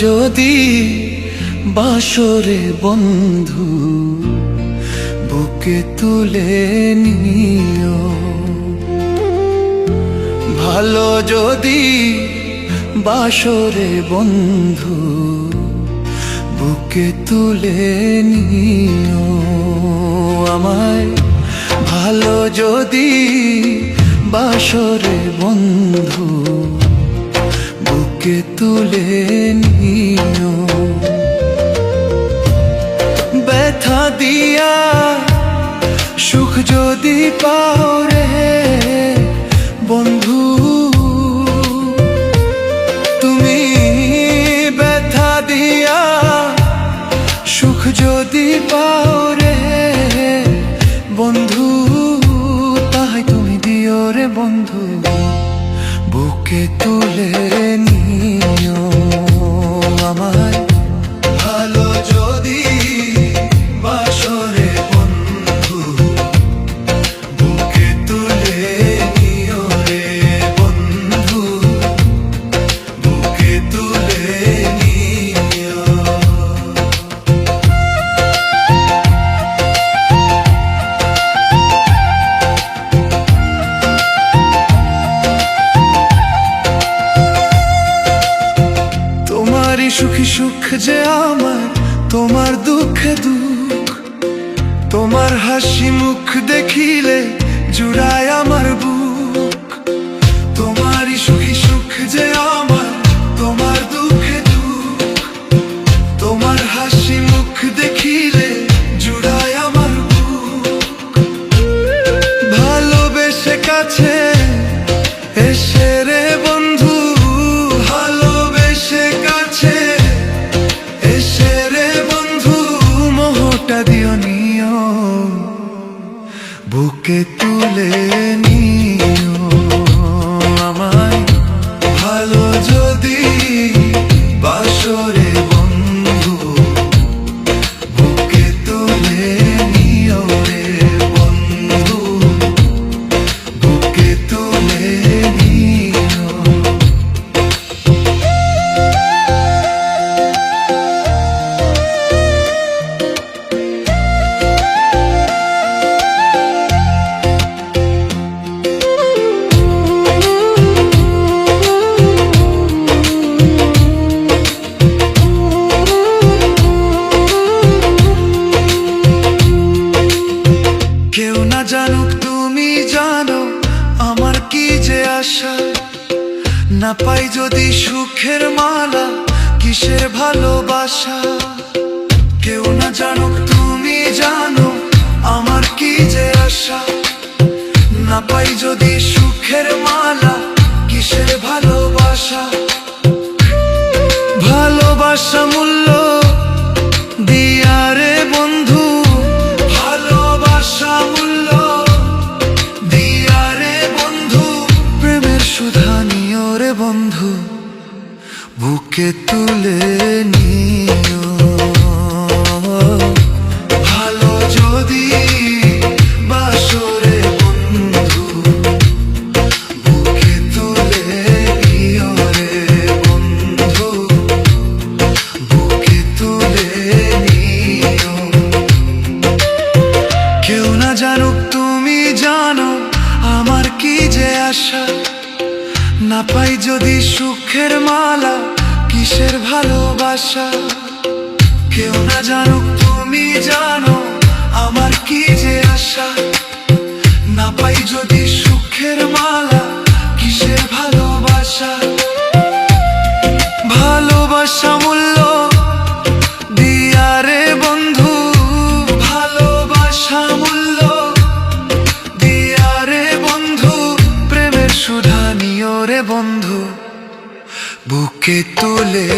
যদি বাসরে বন্ধু বুকে তুলে নিও, ভালো যদি বাসরে বন্ধু বুকে তুলে নিও আমায়। ভালো যদি বাসরে বন্ধু বুকে তুলে নিও, ব্যথা দিয়া সুখ যদি পাও রে বন্ধু, তুমি ব্যথা দিয়া সুখ যদি পাও রে বন্ধু, তাই তুমি দিও রে বন্ধু বুকে তুলে নিও আমায়। ভালো যদি বাসরে বন্ধু বুকে তুলে নিও রে বন্ধু, বুকে তুলে নিও। তোমারই সুখী সুখ যে আমার, তোমার দুঃখে দুঃখ, তোমার হাসি মুখ দেখিলে জুড়ায় আমার বুক। তোমারই সুখী সুখ যে আমার, তোমার দুঃখে দুঃখ, তোমার হাসি মুখ দেখিলে জুড়ায় আমার বুক। ভালোবেসে কাছে এসে রে বন্ধু, ভালোবেসে কাছে এসে রে বন্ধু মোহটা দিও নিও, বুকে তুলে নিও আমায়। ভালো যদি বাসরে বন্ধু বুকে তুলে নিও রে বন্ধু, বুকে তুলে নিও। কেউ না জানুক তুমি জানো আমার কি যে আশা, না পাই যদি সুখের মালা কিসের ভালোবাসা। কেউ না জানুক তুমি জানো আমার কি যে আশা, না পাই যদি সুখের মালা কিসের ভালোবাসা। ভালোবাসা মূল্য দিয়া রে বন্ধু, ভালোবাসা মূল্য দিয়া রে বন্ধু, প্রেমের সুধা নিও রে বন্ধু বুকে তুলে নিও। ভালো যদি বাসরে বন্ধু বুকে তুলে নিও রে বন্ধু, বুকে তুলে নিও। কেউ না জানুক তুমি জানো আমার কি যে আশা, না পাই যদি সুখের মালা কিসের ভালোবাসা। কেউ না জানুক তুমি জানো আমার কি যে আশা, না পাই যদি সুখের মালা কিসের ভালোবাসা। ভালোবাসা মূল্য দিয়া রে বন্ধু, ভালোবাসা মূল্য দিয়া রে বন্ধু, প্রেমের সুধা নিও রে বন্ধু বুকে তুলে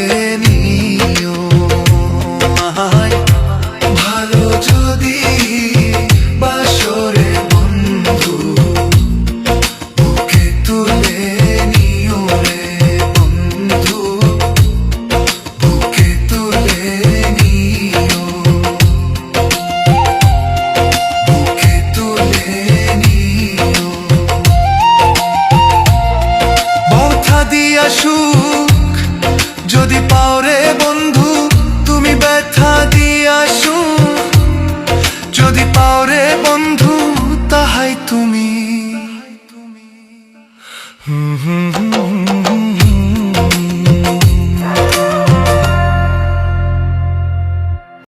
নিও আমায়। ভালো যদি বাসরে বন্ধু বুকে তুলে নিও রে বন্ধু, বুকে তুলে নিও, বুকে তুলে নিও। ব্যথা দিয়া সুখ